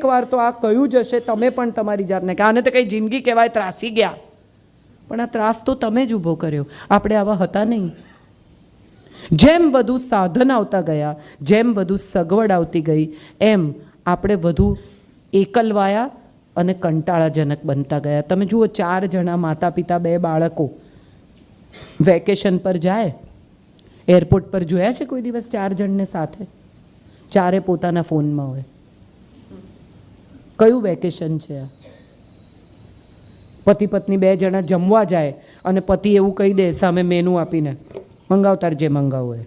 વાર તો આ કહ્યું જ હશે તમે પણ તમારી જાતને કે આને તો કંઈ જિંદગી કહેવાય, ત્રાસી ગયા. પણ આ ત્રાસ તો તમે જ ઊભો કર્યો, આપણે આવા હતા નહીં. જેમ વધુ સાધન આવતા ગયા, જેમ વધુ સગવડ આવતી ગઈ, એમ આપણે વધુ એકલવાયા અને કંટાળાજનક બનતા ગયા. તમે જુઓ, 4 જણા માતા પિતા, 2 બાળકો વેકેશન પર જાય. એરપોર્ટ પર જોયા છે કોઈ દિવસ 4 જણને સાથે? 4 પોતાના ફોનમાં હોય. કયું વેકેશન છે આ? પતિ પત્ની 2 જણા જમવા જાય અને પતિ એવું કહી દે સામે મેનુ આપીને, મંગાવતાર જે મંગાવું હોય.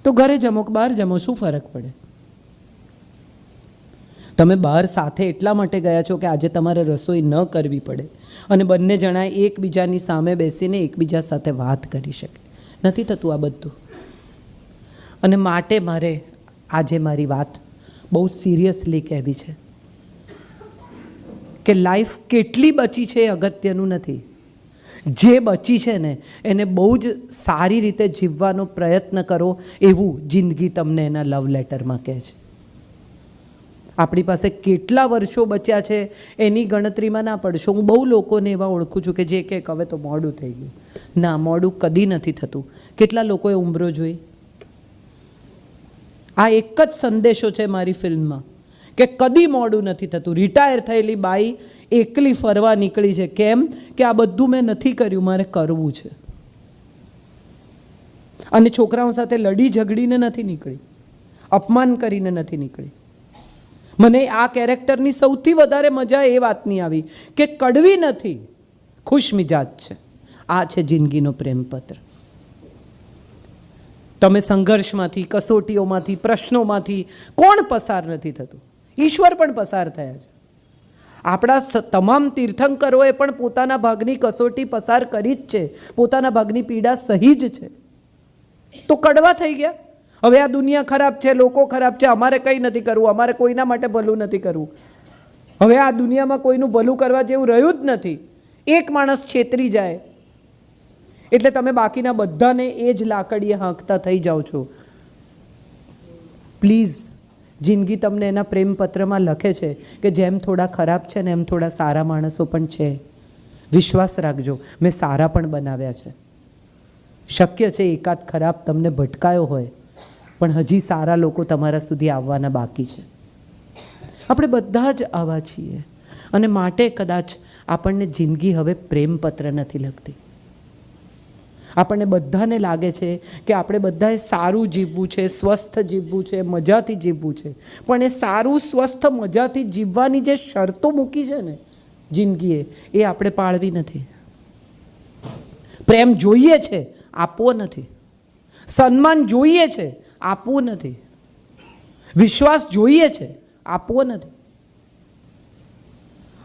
તો ઘરે જમો કે બહાર જમો, શું ફરક પડે? તમે બહાર સાથે એટલા માટે ગયા છો કે આજે તમારે રસોઈ ન કરવી પડે અને બંને જણા એકબીજાની સામે બેસીને એકબીજા સાથે વાત કરી શકે. નથી થતું આ બધું. અને માટે મારે આજે મારી વાત બહુ સિરિયસલી કહેવી છે કે લાઈફ કેટલી બચી છે એ અગત્યનું નથી. જે બચી છે ને એને બહુ જ સારી રીતે જીવવાનો પ્રયત્ન કરો, એવું જિંદગી તમને એના લવ લેટરમાં કહે છે. આપણી પાસે કેટલા વર્ષો બચ્યા છે એની ગણતરીમાં ના પડશો. હું બહુ લોકોને એવા ઓળખું છું કે જે કે હવે તો મોડું થઈ ગયું. ના, મોડું કદી નથી થતું. કેટલા લોકોએ ઉંમરો જોઈ. આ એક જ સંદેશો છે મારી ફિલ્મમાં કે કદી મોડું નથી થતું. રિટાયર થયેલી બાઈ એકલી ફરવા નીકળી છે. કેમ કે આ બધું મેં નથી કર્યું, મારે કરવું છે. અને છોકરાઓ સાથે લડી ઝઘડીને નથી નીકળી, અપમાન કરીને નથી નીકળી. મને આ કેરેક્ટરની સૌથી વધારે મજા એ વાતની આવી કે કડવી નથી, ખુશ મિજાજ છે. આ છે જિંદગીનો પ્રેમપત્ર. તમે સંઘર્ષમાંથી, કસોટીઓમાંથી, પ્રશ્નોમાંથી કોણ પસાર નથી થતું? ઈશ્વર પણ પસાર થયા છે. આપણા તમામ તીર્થંકરોએ પણ પોતાના ભાગની કસોટી પસાર કરી જ છે, પોતાના ભાગની પીડા સહી જ છે. તો કડવા થઈ ગયા. હવે આ દુનિયા ખરાબ છે, લોકો ખરાબ છે, અમારે કંઈ નથી કરવું, અમારે કોઈના માટે ભલું નથી કરવું. હવે આ દુનિયામાં કોઈનું ભલું કરવા જેવું રહ્યું જ નથી. એક માણસ છેતરી જાય એટલે તમે બાકીના બધાને એ જ લાકડીએ હાંકતા થઈ જાઓ છો. પ્લીઝ, જિંદગી તમને એના પ્રેમપત્રમાં લખે છે કે જેમ થોડા ખરાબ છે ને એમ થોડા સારા માણસો પણ છે. વિશ્વાસ રાખજો, મેં સારા પણ બનાવ્યા છે. શક્ય છે એકાદ ખરાબ તમને ભટકાયો હોય, પણ હજી સારા લોકો તમારા સુધી આવવાના બાકી છે. આપણે બધા જ આવા છીએ અને માટે કદાચ આપણને જિંદગી હવે પ્રેમપત્ર નથી લખતી. આપણને બધાને લાગે છે કે આપણે બધાએ સારું જીવવું છે, સ્વસ્થ જીવવું છે, મજાથી જીવવું છે. પણ એ સારું, સ્વસ્થ, મજાથી જીવવાની જે શરતો મૂકી છે ને જિંદગીએ, એ આપણે પાળવી નથી. પ્રેમ જોઈએ છે, આપવો નથી. સન્માન જોઈએ છે, આપવું નથી. વિશ્વાસ જોઈએ છે, આપવો નથી.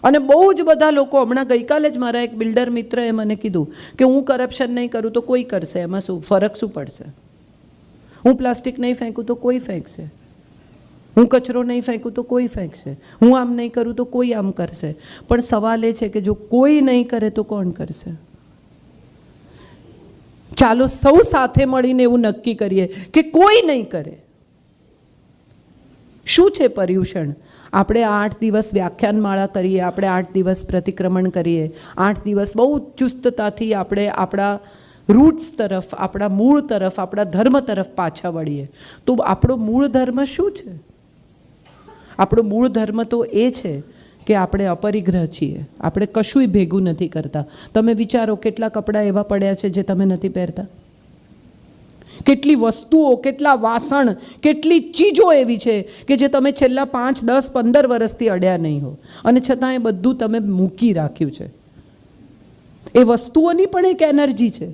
અને બહુ જ બધા લોકો, હમણાં ગઈકાલે જ મારા એક બિલ્ડર મિત્રએ મને કીધું કે હું કરપ્શન નહીં કરું તો કોઈ કરશે, એમાં શું ફરક શું પડશે? હું પ્લાસ્ટિક નહીં ફેંકું તો કોઈ ફેંકશે, હું કચરો નહીં ફેંકું તો કોઈ ફેંકશે, હું આમ નહીં કરું તો કોઈ આમ કરશે. પણ સવાલ એ છે કે જો કોઈ નહીં કરે તો કોણ કરશે? ચાલો સૌ સાથે મળીને એવું નક્કી કરીએ કે કોઈ નહીં કરે. શું છે પર્યુષણ? આપણે 8 દિવસ વ્યાખ્યાનમાળા કરીએ, આપણે 8 દિવસ પ્રતિક્રમણ કરીએ, 8 દિવસ બહુ ચુસ્તતાથી આપણે આપણા રૂટ્સ તરફ, આપણા મૂળ તરફ, આપણા ધર્મ તરફ પાછા વળીએ. તો આપણો મૂળ ધર્મ શું છે? આપણો મૂળ ધર્મ તો એ છે કે આપણે અપરિગ્રહ છીએ. આપણે કશુંય ભેગું નથી કરતા. તમે વિચારો કેટલા કપડાં એવા પડ્યા છે જે તમે નથી પહેરતા? કેટલી વસ્તુઓ, કેટલા વાસણ, કેટલી ચીજો એવી છે કે જે તમે છેલ્લા 5, 10, 15 વર્ષથી અડ્યા નહીં હો, અને છતાં એ બધું તમે મૂકી રાખ્યું છે. એ વસ્તુઓની પણ એક એનર્જી છે.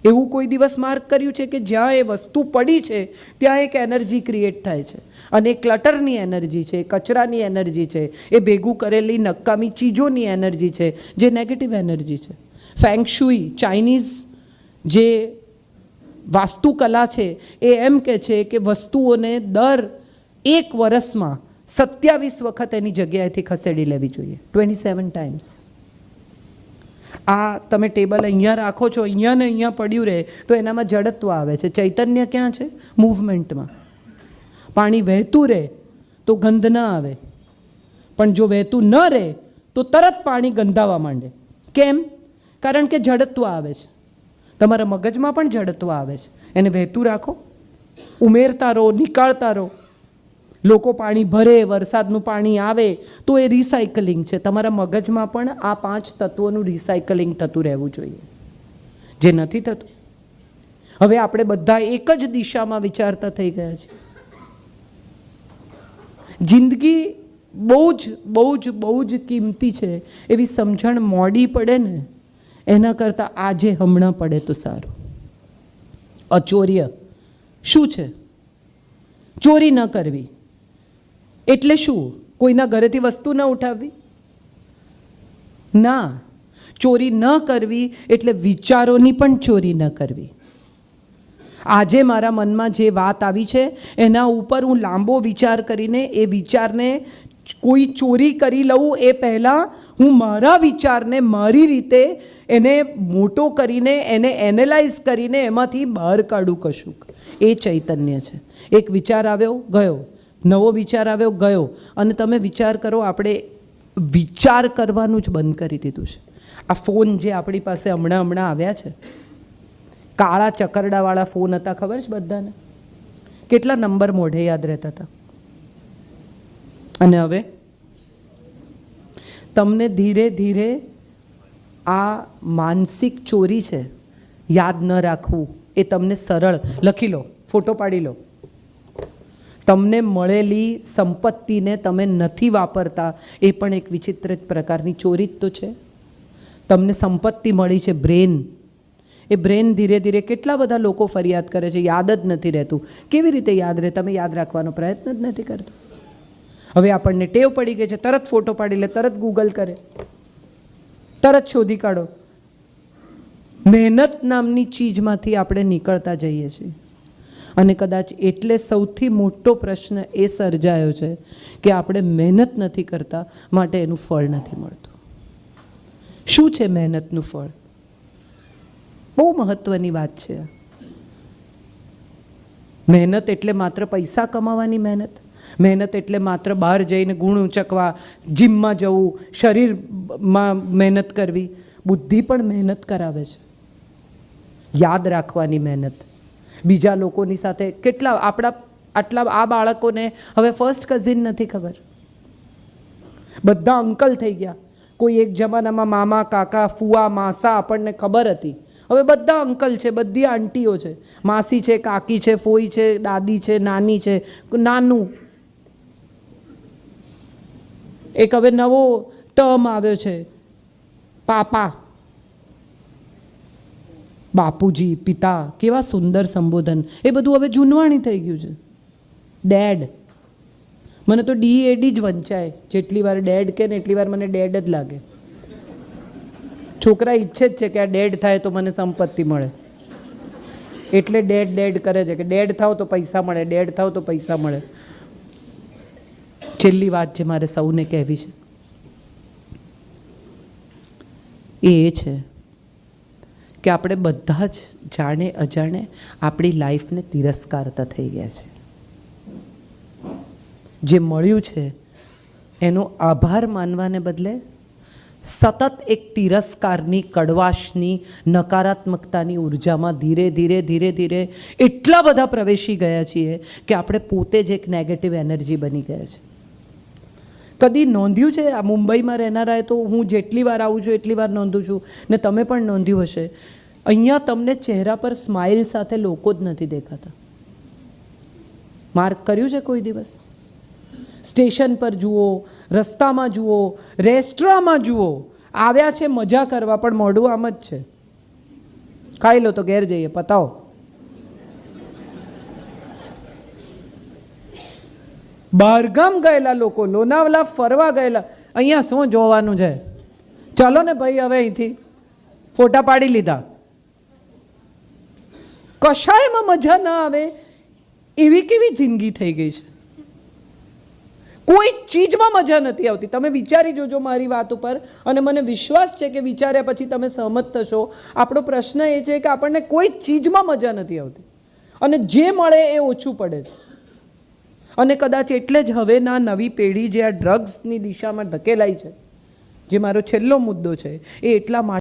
એવું કોઈ દિવસ માર્ક કર્યું છે કે જ્યાં એ વસ્તુ પડી છે ત્યાં એક એનર્જી ક્રિએટ થાય છે, અને એ ક્લટરની એનર્જી છે, કચરાની એનર્જી છે, એ ભેગું કરેલી નકામી ચીજોની એનર્જી છે, જે નેગેટિવ એનર્જી છે. ફેંગ શુઈ, ચાઇનીઝ જે વાસ્તુકલા છે, એ એમ કહે છે કે વસ્તુઓને દર 1 વર્ષમાં 27 વખત એની જગ્યાએથી ખસેડી લેવી જોઈએ, 27 ટાઈમ્સ. આ તમે ટેબલ અહીંયા રાખો છો, અહીંયા ને અહીંયા પડ્યું રહે તો એનામાં જડત્વ આવે છે. ચૈતન્ય ક્યાં છે? મૂવમેન્ટમાં. પાણી વહેતું રહે તો ગંધ ન આવે, પણ જો વહેતું ન રહે તો તરત પાણી ગંધાવા માંડે. કેમ? કારણ કે જડત્વ આવે છે. તમારા મગજમાં પણ જડત્વ આવે છે. એને વહેતું રાખો, ઉમેરતા રહો, નીકાળતા રહો. લોકો પાણી ભરે, વરસાદનું પાણી આવે તો એ રિસાયકલિંગ છે. તમારા મગજમાં પણ આ 5 તત્વોનું રિસાયકલિંગ થતું રહેવું જોઈએ, જે નથી થતું. હવે આપણે બધા એક જ દિશામાં વિચારતા થઈ ગયા છે. જિંદગી બહુ જ કિંમતી છે. એવી સમજણ મોડી પડે ને એના કરતાં આજે હમણાં પડે તો સારું. અચોર્ય શું છે? ચોરી ન કરવી એટલે શું? કોઈના ઘરેથી વસ્તુ ન ઉઠાવવી? ના, ચોરી ન કરવી એટલે વિચારોની પણ ચોરી ન કરવી. આજે મારા મનમાં જે વાત આવી છે એના ઉપર હું લાંબો વિચાર કરીને એ વિચારને કોઈ ચોરી કરી લઉં એ પહેલાં હું મારા વિચારને મારી રીતે એને મોટો કરીને, એને એનાલાઇઝ કરીને એમાંથી બહાર કાઢું કશુંક. એ ચૈતન્ય છે. એક વિચાર આવ્યો, ગયો. નવો વિચાર આવ્યો, ગયો. અને તમે વિચાર કરો, આપણે વિચાર કરવાનું જ બંધ કરી દીધું છે. આ ફોન જે આપણી પાસે હમણાં આવ્યા છે, કાળા ચકરડાવાળા ફોન હતા, ખબર છે બધાને? કેટલા નંબર મોઢે યાદ રહેતા હતા. અને હવે તમને ધીરે ધીરે આ માનસિક ચોરી છે, યાદ ન રાખવું એ તમને સરળ, લખી લો, ફોટો પાડી લો. તમને મળેલી સંપત્તિને તમે નથી વાપરતા, એ પણ એક વિચિત્ર પ્રકારની ચોરી જ તો છે. તમને સંપત્તિ મળી છે, બ્રેન. એ બ્રેન ધીરે ધીરે કેટલા બધા લોકો ફરિયાદ કરે છે, યાદ જ નથી રહેતું. કેવી રીતે યાદ રહે? તમે યાદ રાખવાનો પ્રયત્ન જ નથી કરતા. હવે આપણને ટેવ પડી ગઈ છે, તરત ફોટો પાડી લે, તરત ગૂગલ કરે, તરત શોધી કાઢો. મહેનત નામની ચીજમાંથી આપણે નીકળતા જઈએ છીએ. અને કદાચ એટલે સૌથી મોટો પ્રશ્ન એ સર્જાયો છે કે આપણે મહેનત નથી કરતા, માટે એનું ફળ નથી મળતું. શું છે મહેનતનું ફળ? બહુ મહત્વની વાત છે. મહેનત એટલે માત્ર પૈસા કમાવાની મહેનત? મહેનત એટલે માત્ર બહાર જઈને ગુણ ઉંચકવા, જીમમાં જવું, શરીરમાં મહેનત કરવી? બુદ્ધિ પણ મહેનત કરાવે છે. યાદ રાખવાની મહેનત. બીજા લોકોની સાથે કેટલા આટલા આ બાળકોને હવે ફર્સ્ટ કઝિન નથી ખબર, બધા અંકલ થઈ ગયા. કોઈ એક જમાનામાં મામા, કાકા, ફુવા, માસા આપણને ખબર હતી. હવે બધા અંકલ છે, બધી આંટીઓ છે, માસી છે, કાકી છે, ફોઈ છે, દાદી છે, નાની છે, નાનું. એક હવે નવો ટર્મ આવ્યો છે, પાપા, બાપુજી, પિતા. કેવા સુંદર સંબોધન. એ બધું હવે જૂનવાણી થઈ ગયું છે. ડેડ. મને તો DAD જ વંચાય. જેટલી વાર ડેડ કે ને એટલી વાર મને ડેડ જ લાગે. છોકરા ઈચ્છે જ છે કે આ ડેડ થાય તો મને સંપત્તિ મળે, એટલે ડેડ કરે છે કે ડેડ થાવ તો પૈસા મળે, ડેડ થાવ તો પૈસા મળે. છેલ્લી વાત જે મારે સૌને કહેવી છે એ છે કે આપણે બધા જ જાણે અજાણે આપણી લાઈફને તિરસ્કારતા થઈ ગયા છે. જે મળ્યું છે એનો આભાર માનવાને બદલે સતત એક તિરસ્કારની, કડવાશની, નકારાત્મકતાની ઉર્જામાં ધીરે ધીરે એટલા બધા પ્રવેશી ગયા છીએ કે આપણે પોતે જ એક નેગેટિવ એનર્જી બની ગયા છે. કદી નોંધ્યું છે? આ મુંબઈમાં રહેનારાએ તો હું જેટલી વાર આવું છું એટલી વાર નોંધું છું, ને તમે પણ નોંધ્યું હશે, અહીંયા તમને ચહેરા પર સ્માઇલ સાથે લોકો જ નથી દેખાતા. માર્ક કર્યું છે કોઈ દિવસ? સ્ટેશન પર જુઓ, રસ્તામાં જુઓ, રેસ્ટોરાંમાં જુઓ, આવ્યા છે મજા કરવા પણ મોઢું આમ જ છે. ખાઈ લો તો ઘેર જઈએ, પતાવો. બહારગામ ગયેલા લોકો, લોનાવલા ફરવા ગયેલા, અહીંયા શું જોવાનું છે? ચલો ને ભાઈ, હવે અહીંથી ફોટા પાડી લીધા. કશાયમાં મજા ના આવે એવી કેવી જિંદગી થઈ ગઈ છે. કોઈ ચીજમાં મજા નથી આવતી. તમે વિચારી જોજો મારી વાત ઉપર, અને મને વિશ્વાસ છે કે વિચાર્યા પછી તમે સહમત થશો. આપણો પ્રશ્ન એ છે કે આપણને કોઈ ચીજમાં મજા નથી આવતી, અને જે મળે એ ઓછું પડે છે. અને કદાચ એટલે જ હવેના નવી પેઢી જે આ ડ્રગ્સની દિશામાં ધકેલાઈ છે, જે મારો છેલ્લો મુદ્દો છે, એ એટલા માટે